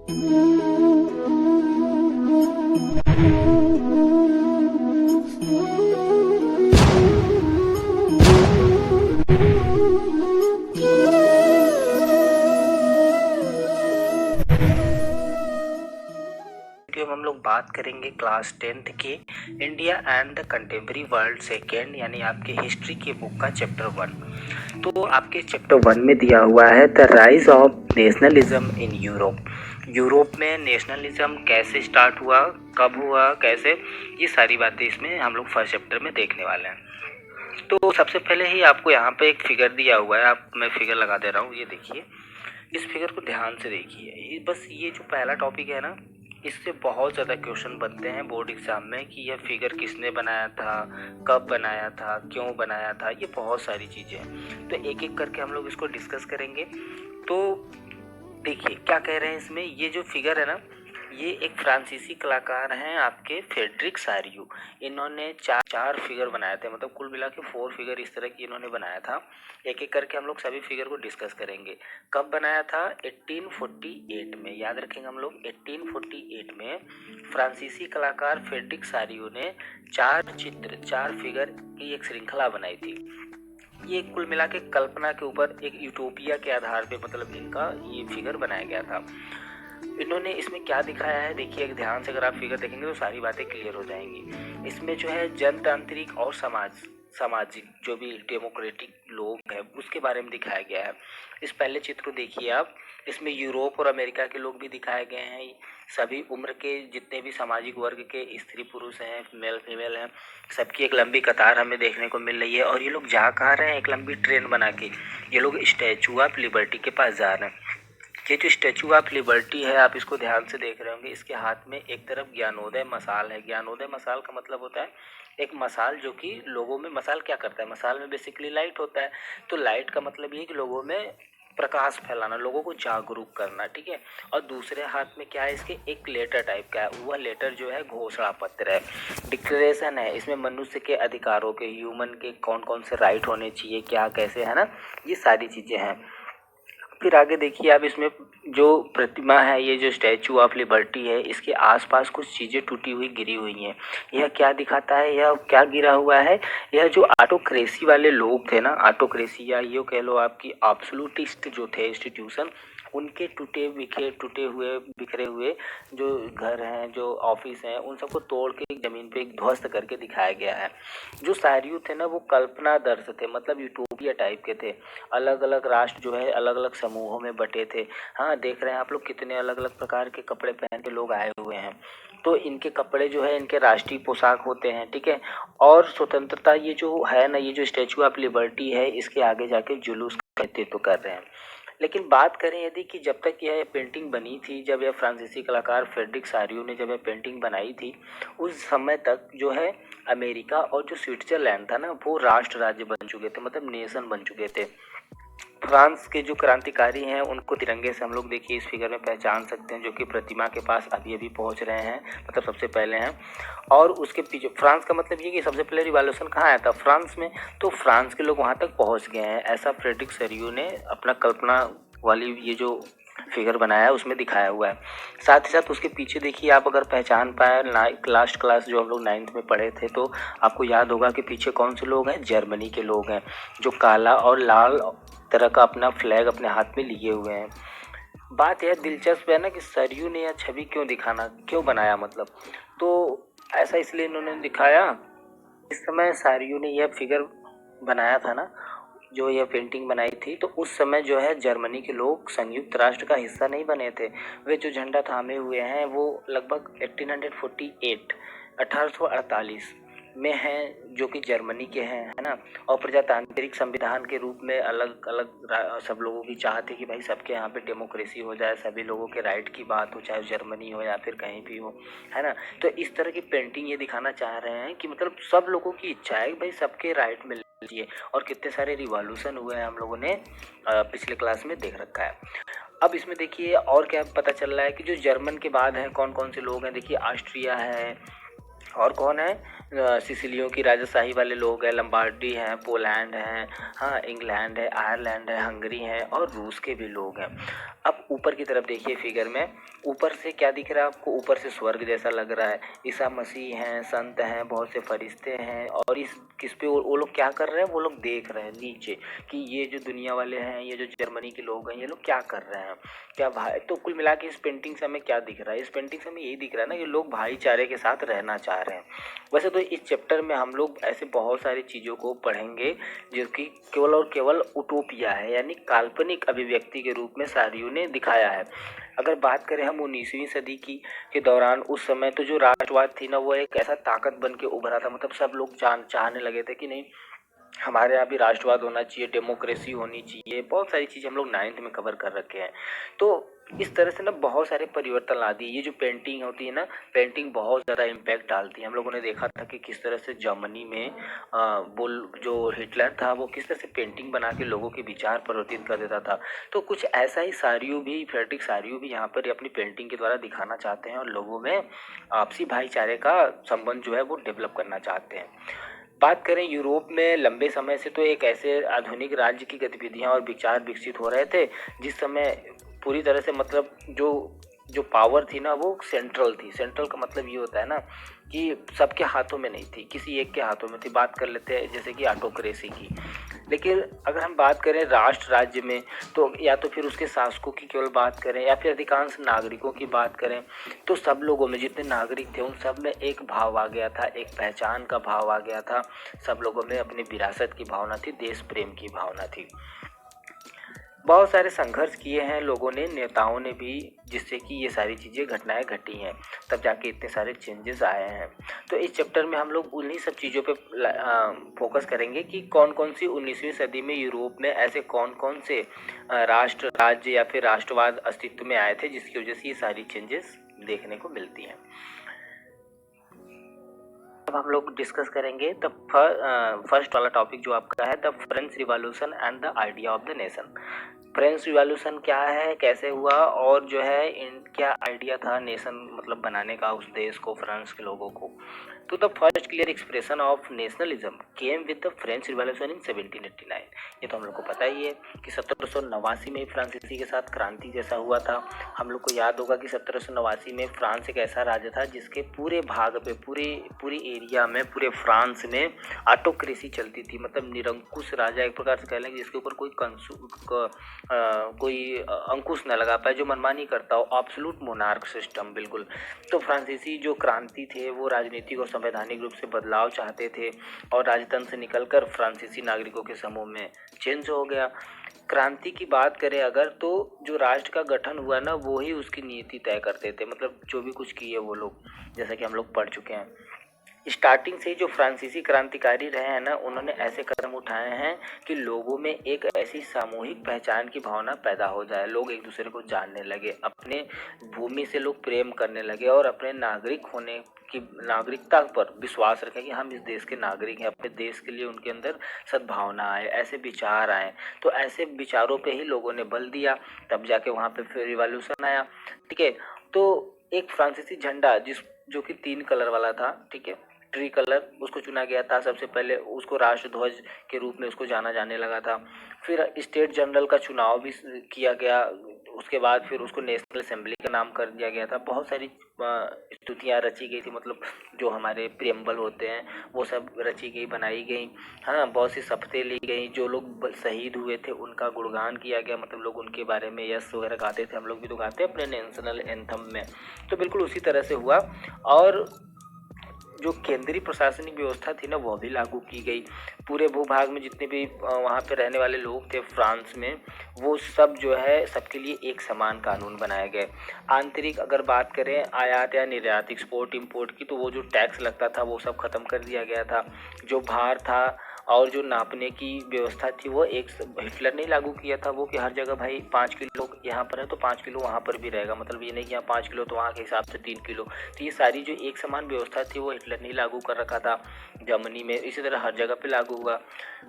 हम लोग बात करेंगे क्लास 10th के India and the contemporary world second यानी आपके हिस्ट्री के बुक का चैप्टर 1। तो आपके चैप्टर 1 में दिया हुआ है the rise of nationalism in Europe. Europe में नेशनलिज्म कैसे स्टार्ट हुआ, कब हुआ, कैसे, ये सारी बातें इसमें हम लोग फर्स्ट चैप्टर में देखने वाले हैं। तो सबसे पहले ही आपको यहाँ पे एक फिगर दिया हुआ है, मैं फिगर लगा दे रहा हूँ, ये देखिए, इस फिगर को ध्यान से देखिए। बस ये जो पहला टॉपिक है ना, इससे बहुत ज़्यादा क्वेश्चन बनते हैं बोर्ड एग्जाम में कि यह फिगर किसने बनाया था, कब बनाया था, क्यों बनाया था, ये बहुत सारी चीज़ें हैं। तो एक एक करके हम लोग इसको डिस्कस करेंगे। तो देखिए क्या कह रहे हैं इसमें, ये जो फिगर है ना, ये एक फ्रांसीसी कलाकार हैं आपके फ्रेडरिक सारियू। इन्होंने चार फिगर बनाए थे, मतलब कुल मिला के 4 फिगर इस तरह की इन्होंने बनाया था। एक एक करके हम लोग सभी फिगर को डिस्कस करेंगे। कब बनाया था? 1848 में, याद रखेंगे हम लोग। 1848 में फ्रांसीसी कलाकार फ्रेडरिक सारियू ने 4 फिगर की एक श्रृंखला बनाई थी। ये कुल मिला के कल्पना के ऊपर एक यूटोपिया के आधार पे मतलब इनका ये फिगर बनाया गया था। इन्होंने इसमें क्या दिखाया है, देखिए ध्यान से, अगर आप फिगर देखेंगे तो सारी बातें क्लियर हो जाएंगी। इसमें जो है जनतांत्रिक और सामाजिक जो भी डेमोक्रेटिक लोग हैं उसके बारे में दिखाया गया है। इस पहले चित्र को देखिए आप, इसमें यूरोप और अमेरिका के लोग भी दिखाए गए हैं। सभी उम्र के जितने भी सामाजिक वर्ग के स्त्री पुरुष हैं, मेल फीमेल हैं, सबकी एक लंबी कतार हमें देखने को मिल रही है। और ये लोग जा कहाँ रहे हैं? एक लंबी ट्रेन बना के ये लोग स्टैचू ऑफ लिबर्टी के पास जा रहे हैं। ये जो स्टैचू ऑफ लिबर्टी है, आप इसको ध्यान से देख रहे होंगे, इसके हाथ में एक तरफ ज्ञानोदय मसाल है। ज्ञानोदय मसाल का मतलब होता है एक मसाल जो कि लोगों में, मसाल क्या करता है, मसाल में बेसिकली लाइट होता है। तो लाइट का मतलब ये है कि लोगों में प्रकाश फैलाना, लोगों को जागरूक करना, ठीक है। और दूसरे हाथ में क्या है इसके? एक लेटर टाइप का है। वह लेटर जो है घोषणा पत्र है, डिक्लेरेशन है। इसमें मनुष्य के अधिकारों के, ह्यूमन के कौन कौन से राइट होने चाहिए, क्या कैसे, है ना, ये सारी चीज़ें हैं। फिर आगे देखिए आप, इसमें जो प्रतिमा है, ये जो स्टैचू ऑफ लिबर्टी है, इसके आसपास कुछ चीज़ें टूटी हुई गिरी हुई हैं। यह क्या दिखाता है, यह क्या गिरा हुआ है? यह जो ऑटोक्रेसी वाले लोग थे ना, ऑटोक्रेसी या ये कह लो आपकी एब्सोल्यूटिस्ट जो थे इंस्टीट्यूशन, उनके टूटे हुए बिखरे हुए जो घर हैं, जो ऑफिस हैं, उन सबको तोड़ के ज़मीन पे ध्वस्त करके दिखाया गया है। जो सारियू थे ना, वो कल्पनादर्श थे, मतलब यूटोपिया टाइप के थे। अलग अलग राष्ट्र जो है अलग अलग समूहों में बटे थे। हाँ, देख रहे हैं आप लोग कितने अलग अलग प्रकार के कपड़े पहन के लोग आए हुए हैं। तो इनके कपड़े जो है इनके राष्ट्रीय पोशाक होते हैं, ठीक है। और स्वतंत्रता ये जो है ना, ये जो स्टैचू ऑफ लिबर्टी है, इसके आगे जाके जुलूस का नेतृत्व कर रहे हैं। लेकिन बात करें यदि कि जब तक यह पेंटिंग बनी थी, जब यह फ्रांसीसी कलाकार फ्रेडरिक सारियू ने जब यह पेंटिंग बनाई थी, उस समय तक जो है अमेरिका और जो स्विट्जरलैंड था ना, वो राष्ट्र राज्य बन चुके थे, मतलब नेशन बन चुके थे। फ्रांस के जो क्रांतिकारी हैं उनको तिरंगे से हम लोग देखिए इस फिगर में पहचान सकते हैं, जो कि प्रतिमा के पास अभी अभी पहुंच रहे हैं, मतलब सबसे पहले हैं। और उसके पीछे फ्रांस का मतलब ये कि सबसे पहले रिवॉल्यूशन कहाँ आया था? फ्रांस में। तो फ्रांस के लोग वहाँ तक पहुँच गए हैं, ऐसा फ्रेडरिक सारियू ने अपना कल्पना वाली ये जो फिगर बनाया है उसमें दिखाया हुआ है। साथ ही साथ उसके पीछे देखिए आप, अगर पहचान पाए, लास्ट क्लास जो हम लोग 9th में पढ़े थे, तो आपको याद होगा कि पीछे कौन से लोग हैं? जर्मनी के लोग हैं, जो काला और लाल तरह का अपना फ्लैग अपने हाथ में लिए हुए हैं। बात यह दिलचस्प है ना कि सारियू ने यह छवि क्यों बनाया, मतलब तो ऐसा इसलिए इन्होंने दिखाया। इस समय सारियू ने यह फिगर बनाया था ना, जो यह पेंटिंग बनाई थी, तो उस समय जो है जर्मनी के लोग संयुक्त राष्ट्र का हिस्सा नहीं बने थे। वे जो झंडा थामे हुए हैं वो लगभग 1848 में हैं, जो कि जर्मनी के हैं, है ना। और प्रजातांत्रिक संविधान के रूप में अलग अलग सब लोगों की चाह थी कि भाई सबके यहाँ पे डेमोक्रेसी हो जाए, सभी लोगों के राइट की बात हो, चाहे जर्मनी हो या फिर कहीं भी हो, है ना। तो इस तरह की पेंटिंग ये दिखाना चाह रहे हैं कि मतलब सब लोगों की इच्छा है कि भाई सबके राइट मिल लीजिए। और कितने सारे रिवॉल्यूशन हुए हैं हम लोगों ने पिछले क्लास में देख रखा है। अब इसमें देखिए और क्या पता चल रहा है कि जो जर्मन के बाद हैं कौन कौन से लोग हैं। देखिए ऑस्ट्रिया है, और कौन है, सिसिलियों की राजशाही वाले लोग हैं, लंबार्डी हैं, पोलैंड हैं, हाँ इंग्लैंड है, आयरलैंड है, हंगरी है और रूस के भी लोग हैं। अब ऊपर की तरफ देखिए फिगर में, ऊपर से क्या दिख रहा है आपको, ऊपर से स्वर्ग जैसा लग रहा है, ईसा मसीह हैं, संत हैं, बहुत से फरिश्ते हैं, और इस किस पे वो लोग क्या कर रहे हैं, वो लोग देख रहे हैं नीचे कि ये जो दुनिया वाले हैं, ये जो जर्मनी के लोग हैं, ये लोग क्या कर रहे हैं, क्या भाई। तो कुल मिला के इस पेंटिंग से हमें क्या दिख रहा है, इस पेंटिंग से हमें यही दिख रहा है ना कि लोग भाईचारे के साथ रहना चाह रहे हैं। वैसे तो इस चैप्टर में हम लोग ऐसे बहुत सारी चीज़ों को पढ़ेंगे जो कि केवल और केवल उटोपिया है, यानी काल्पनिक अभिव्यक्ति के रूप में सारियों ने दिखाया है। अगर बात करें हम 19वीं सदी की के दौरान, उस समय तो जो राष्ट्रवाद थी ना, वो एक ऐसा ताकत बन के उभरा था। मतलब सब लोग चाहने लगे थे कि नहीं, हमारे यहाँ भी राष्ट्रवाद होना चाहिए, डेमोक्रेसी होनी चाहिए, बहुत सारी चीज़ें हम लोग 9th में कवर कर रखे हैं। तो इस तरह से ना बहुत सारे परिवर्तन ला दिए। ये जो पेंटिंग होती है ना, पेंटिंग बहुत ज़्यादा इम्पैक्ट डालती है। हम लोगों ने देखा था कि किस तरह से जर्मनी में जो हिटलर था, वो किस तरह से पेंटिंग बना के लोगों के विचार परिवर्तित कर देता था। तो कुछ ऐसा ही सारियों भी, फ्रेडरिक सारियों भी यहाँ पर अपनी पेंटिंग के द्वारा दिखाना चाहते हैं और लोगों में आपसी भाईचारे का संबंध जो है वो डेवलप करना चाहते हैं। बात करें यूरोप में, लंबे समय से तो एक ऐसे आधुनिक राज्य की गतिविधियां और विचार विकसित हो रहे थे जिस समय पूरी तरह से, मतलब जो जो पावर थी ना वो सेंट्रल थी। सेंट्रल का मतलब ये होता है ना कि सबके हाथों में नहीं थी, किसी एक के हाथों में थी। बात कर लेते हैं जैसे कि ऑटोक्रेसी की। लेकिन अगर हम बात करें राष्ट्र राज्य में, तो या तो फिर उसके शासकों की केवल बात करें या फिर अधिकांश नागरिकों की बात करें, तो सब लोगों में, जितने नागरिक थे उन सब में एक भाव आ गया था, एक पहचान का भाव आ गया था। सब लोगों में अपनी विरासत की भावना थी, देश प्रेम की भावना थी। बहुत सारे संघर्ष किए हैं लोगों ने, नेताओं ने भी, जिससे कि ये सारी चीज़ें, घटनाएं घटी हैं, तब जाके इतने सारे चेंजेस आए हैं। तो इस चैप्टर में हम लोग उन्हीं सब चीज़ों पे फोकस करेंगे कि कौन कौन सी 19वीं सदी में यूरोप में ऐसे कौन कौन से राष्ट्र राज्य या फिर राष्ट्रवाद अस्तित्व में आए थे जिसकी वजह से ये सारी चेंजेस देखने को मिलती हैं। अब हम लोग डिस्कस करेंगे द फर्स्ट वाला टॉपिक जो आपका है, the French revolution and the idea of the nation. French revolution क्या है, कैसे हुआ, और जो है इन क्या आइडिया था नेशन मतलब बनाने का उस देश को, फ्रांस के लोगों को। तो the first clear expression of nationalism came with the French revolution in 1789। ये तो हम लोग को पता ही है कि 1789 में फ्रांसीसी के साथ क्रांति जैसा हुआ था। हम लोग को याद होगा कि 1789 में फ्रांस एक ऐसा राज्य था जिसके पूरे भाग पे, पूरे एरिया में, पूरे फ्रांस में ऑटोक्रेसी चलती थी। मतलब निरंकुश राजा, एक प्रकार से कह लें जिसके ऊपर कोई अंकुश न लगा पाए, जो मनमानी करता हो, एब्सोल्यूट मोनार्क सिस्टम बिल्कुल। तो फ्रांसीसी जो क्रांति थे वो राजनीतिक और संवैधानिक रूप से बदलाव चाहते थे और राजतंत्र से निकलकर फ्रांसीसी नागरिकों के समूह में चेंज हो गया। क्रांति की बात करें अगर, तो जो राष्ट्र का गठन हुआ ना, वो ही उसकी नीति तय करते थे। मतलब जो भी कुछ किए वो लोग, जैसा कि हम लोग पढ़ चुके हैं। स्टार्टिंग से ही जो फ्रांसीसी क्रांतिकारी रहे हैं ना, उन्होंने ऐसे कदम उठाए हैं कि लोगों में एक ऐसी सामूहिक पहचान की भावना पैदा हो जाए, लोग एक दूसरे को जानने लगे, अपने भूमि से लोग प्रेम करने लगे और अपने नागरिक होने की, नागरिकता पर विश्वास रखें कि हम इस देश के नागरिक हैं। अपने देश के लिए उनके अंदर सद्भावना आए, ऐसे विचार आए। तो ऐसे विचारों पे ही लोगों ने बल दिया, तब जाके वहाँ पे फिर रिवॉल्यूशन आया। ठीक है, तो एक फ्रांसीसी झंडा जो कि 3 कलर वाला था, ठीक है, ट्री कलर, उसको चुना गया था सबसे पहले। उसको राष्ट्रध्वज के रूप में उसको जाना जाने लगा था। फिर स्टेट जनरल का चुनाव भी किया गया। उसके बाद फिर उसको नेशनल असेंबली का नाम कर दिया गया था। बहुत सारी स्तुतियाँ रची गई थी, मतलब जो हमारे प्रियम्बल होते हैं वो सब रची गई, बनाई गई। हाँ, बहुत सी शपथें ली गई। जो लोग शहीद हुए थे उनका गुणगान किया गया, मतलब लोग उनके बारे में यश वगैरह गाते थे। हम लोग भी तो गाते हैं अपने नेशनल एंथम में। तो बिल्कुल उसी तरह से हुआ। और जो केंद्रीय प्रशासनिक व्यवस्था थी ना, वो भी लागू की गई। पूरे भूभाग में जितने भी वहाँ पे रहने वाले लोग थे फ्रांस में, वो सब जो है सबके लिए एक समान कानून बनाए गए। आंतरिक अगर बात करें आयात या निर्यात, एक्सपोर्ट इंपोर्ट की, तो वो जो टैक्स लगता था वो सब खत्म कर दिया गया था। जो भार था और जो नापने की व्यवस्था थी वो एक हिटलर ने लागू किया था, वो कि हर जगह भाई 5 किलो यहाँ पर है तो 5 किलो वहाँ पर भी रहेगा, मतलब ये नहीं कि यहाँ 5 किलो तो वहाँ के हिसाब से 3 किलो। तो ये सारी जो एक समान व्यवस्था थी वो हिटलर ने लागू कर रखा था जर्मनी में, इसी तरह हर जगह पे लागू हुआ।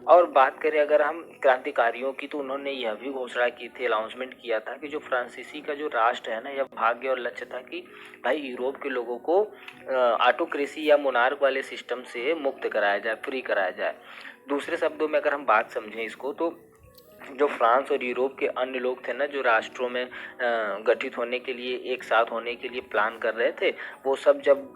और बात करें अगर हम क्रांतिकारियों की, तो उन्होंने यह भी घोषणा की थी, अनाउंसमेंट किया था कि जो फ्रांसीसी का जो राष्ट्र है ना, यह भाग्य और लक्ष्य था कि भाई यूरोप के लोगों को ऑटोक्रेसी या मोनार्क वाले सिस्टम से मुक्त कराया जाए, फ्री कराया जाए। दूसरे शब्दों में अगर हम बात समझें इसको, तो जो फ्रांस और यूरोप के अन्य लोग थे ना, जो राष्ट्रों में गठित होने के लिए, एक साथ होने के लिए प्लान कर रहे थे, वो सब जब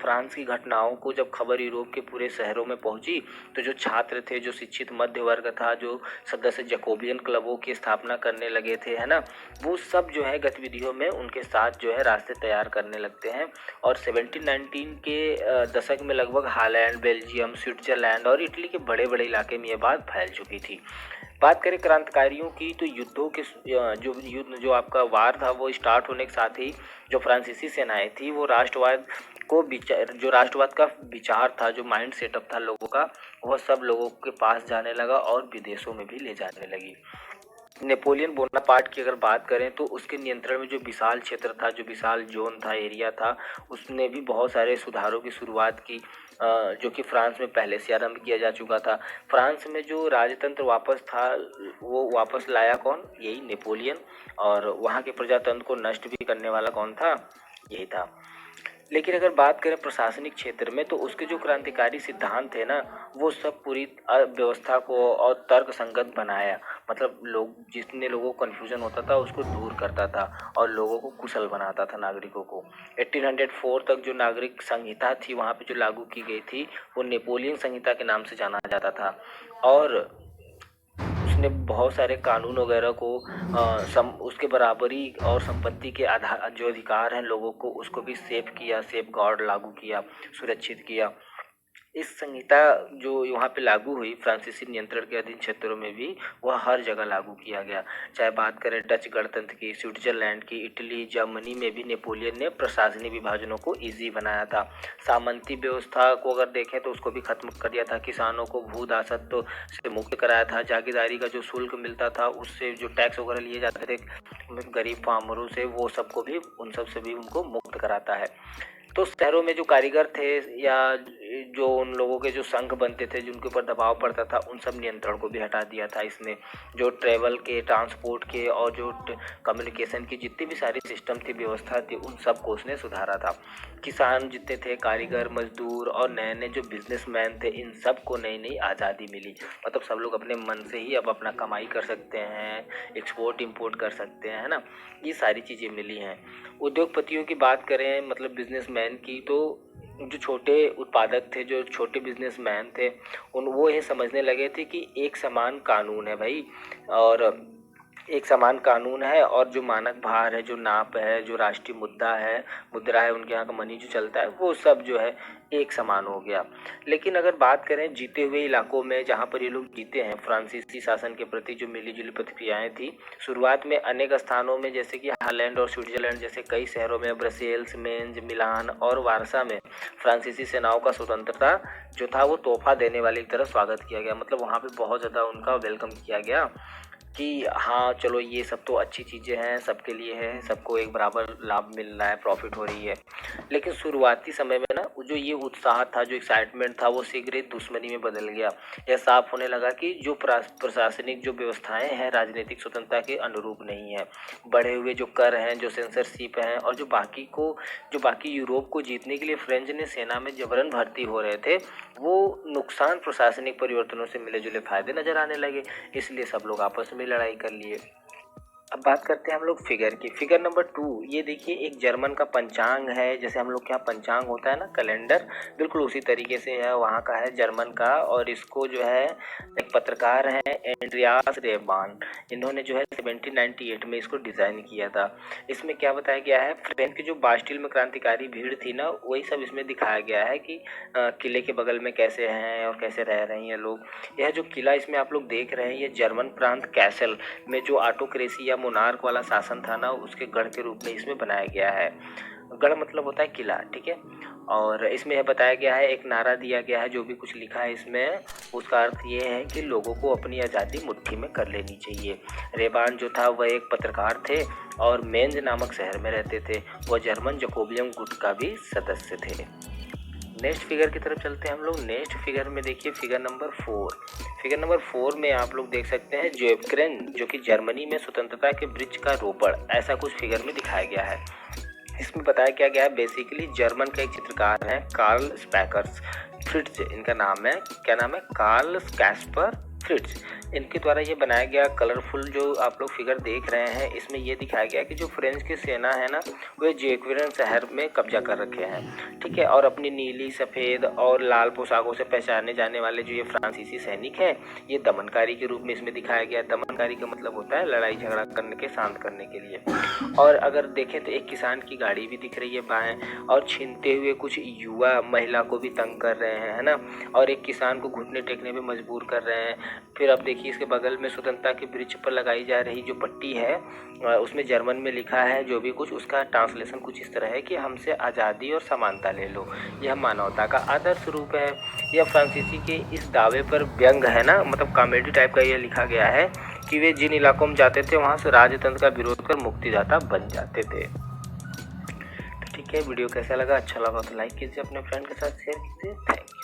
फ्रांस की घटनाओं को जब खबर यूरोप के पूरे शहरों में पहुंची, तो जो छात्र थे, जो शिक्षित मध्य वर्ग था, जो सदस्य जैकोबियन क्लबों की स्थापना करने लगे थे, है ना, वो सब जो है गतिविधियों में उनके साथ जो है रास्ते तैयार करने लगते हैं। और 1719 के दशक में लगभग हॉलैंड, बेल्जियम, स्विट्जरलैंड और इटली के बड़े बड़े इलाके में ये बात फैल चुकी थी। बात करें क्रांतिकारियों की, तो युद्धों के जो युद्ध, जो आपका वार था, वो स्टार्ट होने के साथ ही जो फ्रांसीसी सेनाएं थी, वो राष्ट्रवाद को जो राष्ट्रवाद का विचार था, जो माइंड सेटअप था लोगों का, वह सब लोगों के पास जाने लगा और विदेशों में भी ले जाने लगी। नेपोलियन बोनापार्ट की अगर बात करें, तो उसके नियंत्रण में जो विशाल क्षेत्र था, जो विशाल जोन था, एरिया था, उसने भी बहुत सारे सुधारों की शुरुआत की, जो कि फ्रांस में पहले से आरंभ किया जा चुका था। फ्रांस में जो राजतंत्र वापस था, वो वापस लाया कौन? यही नेपोलियन। और वहाँ के प्रजातंत्र को नष्ट भी करने वाला कौन था? यही था। लेकिन अगर बात करें प्रशासनिक क्षेत्र में, तो उसके जो क्रांतिकारी सिद्धांत थे ना, वो सब पूरी व्यवस्था को और तर्क संगत बनाया, मतलब जितने लोगों को कन्फ्यूजन होता था उसको दूर करता था और लोगों को कुशल बनाता था, नागरिकों को। 1804 तक जो नागरिक संहिता थी वहाँ पे जो लागू की गई थी, वो नेपोलियन संहिता के नाम से जाना जाता था। और उसने बहुत सारे कानून वगैरह को उसके बराबरी और संपत्ति के आधार, जो अधिकार हैं लोगों को, उसको भी सेफ किया, सेफ गार्ड लागू किया, सुरक्षित किया। इस संहिता जो वहाँ पे लागू हुई फ्रांसीसी नियंत्रण के अधीन क्षेत्रों में भी, वह हर जगह लागू किया गया। चाहे बात करें डच गणतंत्र की, स्विट्जरलैंड की, इटली, जर्मनी में भी नेपोलियन ने प्रशासनिक विभाजनों को ईजी बनाया था। सामंती व्यवस्था को अगर देखें तो उसको भी खत्म कर दिया था, किसानों को भू दासत्व से मुक्त कराया था, जागीरदारी का जो शुल्क मिलता था, उससे जो टैक्स वगैरह लिए जाते थे गरीब फार्मरों से, वो सबको भी, उन सब से भी उनको मुक्त कराता है। तो शहरों में जो कारीगर थे या जो उन लोगों के जो संघ बनते थे, जिनके ऊपर दबाव पड़ता था, उन सब नियंत्रण को भी हटा दिया था इसने। जो ट्रेवल के, ट्रांसपोर्ट के और जो कम्युनिकेशन की जितनी भी सारी सिस्टम थी, व्यवस्था थी, उन सब को उसने सुधारा था। किसान जितने थे, कारीगर, मजदूर और नए नए जो बिजनेसमैन थे, इन सब को नई नई आज़ादी मिली। मतलब सब लोग अपने मन से ही अब अपना कमाई कर सकते हैं, एक्सपोर्ट इम्पोर्ट कर सकते हैं, है ना, ये सारी चीज़ें मिली हैं। उद्योगपतियों की बात करें, मतलब बिजनेसमैन की, तो जो छोटे उत्पादक थे, जो छोटे बिजनेसमैन थे, वो ये समझने लगे थे कि एक समान कानून है भाई, और एक समान कानून है, और जो मानक भार है, जो नाप है, जो राष्ट्रीय मुद्रा है, उनके यहाँ का मनी जो चलता है, वो सब जो है एक समान हो गया। लेकिन अगर बात करें जीते हुए इलाकों में, जहाँ पर ये लोग जीते हैं, फ्रांसीसी शासन के प्रति जो मिली जुली प्रतिक्रियाएं थी शुरुआत में अनेक स्थानों में, जैसे कि हॉलैंड और स्विट्जरलैंड जैसे कई शहरों में, ब्रसेल्स, मेंज, मिलान और वारसा में फ्रांसीसी सेनाओं का स्वतंत्रता जो था वो तोहफा देने वाली की तरह स्वागत किया गया। मतलब वहाँ पे बहुत ज़्यादा उनका वेलकम किया गया कि हाँ चलो, ये सब तो अच्छी चीज़ें हैं, सबके लिए है, सबको एक बराबर लाभ मिल रहा है, प्रॉफिट हो रही है। लेकिन शुरुआती समय में ना, जो ये उत्साह था, जो एक्साइटमेंट था, वो शीघ्र ही दुश्मनी में बदल गया। यह साफ होने लगा कि जो प्रशासनिक जो व्यवस्थाएं हैं राजनीतिक स्वतंत्रता के अनुरूप नहीं है। बढ़े हुए जो कर हैं, जो सेंसरशिप हैं, और जो बाकी यूरोप को जीतने के लिए फ्रेंच ने सेना में जबरन भर्ती हो रहे थे, वो नुकसान प्रशासनिक परिवर्तनों से मिले जुले फायदे नजर आने लगे। इसलिए सब लोग आपस में लड़ाई कर लिए। अब बात करते हैं हम लोग फिगर की। फिगर नंबर 2, ये देखिए, एक जर्मन का पंचांग है। जैसे हम लोग के यहाँ पंचांग होता है ना, कैलेंडर, बिल्कुल उसी तरीके से है, वहाँ का है जर्मन का। और इसको जो है एक पत्रकार हैं एंड्रियास रेबान, इन्होंने जो है 1798 में इसको डिज़ाइन किया था। इसमें क्या बताया गया है, फ्रेंच की जो बास्टिल में क्रांतिकारी भीड़ थी ना, वही सब इसमें दिखाया गया है कि किले के बगल में कैसे हैं और कैसे रह रहे हैं लोग। यह जो किला इसमें आप लोग देख रहे हैं, ये जर्मन प्रांत कैसल में जो ऑटोक्रेसी या मोनार्क वाला शासन था ना, उसके गढ़ के रूप में इसमें बनाया गया है। गढ़ मतलब होता है किला, ठीक है। और इसमें यह बताया गया है, एक नारा दिया गया है, जो भी कुछ लिखा है इसमें उसका अर्थ ये है कि लोगों को अपनी आज़ादी मुट्ठी में कर लेनी चाहिए। रेबान जो था वह एक पत्रकार थे और मेंज नामक शहर में रहते थे। वह जर्मन जकोबियन गुट का भी सदस्य थे। नेक्स्ट फिगर की तरफ चलते हैं हम लोग। नेक्स्ट फिगर में देखिए फिगर नंबर 4। फिगर नंबर 4 में आप लोग देख सकते हैं जोएफ्रेन, जो कि जर्मनी में स्वतंत्रता के वृक्ष का रोपण, ऐसा कुछ फिगर में दिखाया गया है। इसमें बताया क्या गया है, बेसिकली जर्मन का एक चित्रकार है कार्ल स्पैकर्स फ्रिट्ज, इनका नाम है, क्या नाम है, कार्ल कैस्पर फ्रिट्ज। इनके द्वारा ये बनाया गया कलरफुल जो आप लोग फिगर देख रहे हैं, इसमें ये दिखाया गया कि जो फ्रेंच की सेना है ना, वे जोएफ्रेन शहर में कब्जा कर रखे हैं, ठीक है। और अपनी नीली, सफ़ेद और लाल पोशाकों से पहचाने जाने वाले जो ये फ्रांसीसी सैनिक हैं, ये दमनकारी के रूप में इसमें दिखाया गया। दमनकारी का मतलब होता है लड़ाई झगड़ा करने के, शांत करने के लिए। और अगर देखें तो एक किसान की गाड़ी भी दिख रही है बाएं, और छीनते हुए कुछ युवा महिला को भी तंग कर रहे हैं, है ना। और एक किसान को घुटने टेकने पे मजबूर कर रहे हैं। फिर अब देखिए इसके बगल में स्वतंत्रता के वृक्ष पर लगाई जा रही जो पट्टी है, उसमें जर्मन में लिखा है जो भी कुछ, उसका ट्रांसलेशन कुछ इस तरह है कि हमसे आज़ादी और समानता ले लो, यह मानवता का आदर्श रूप है। यह फ्रांसीसी के इस दावे पर व्यंग है ना, मतलब कॉमेडी टाइप का ये लिखा गया है कि वे जिन इलाकों में जाते थे वहाँ से राजतंत्र का विरोध कर मुक्तिदाता बन जाते थे। तो ठीक है, वीडियो कैसा लगा, अच्छा लगा तो लाइक कीजिए, अपने फ्रेंड के साथ शेयर कीजिए। Thank you.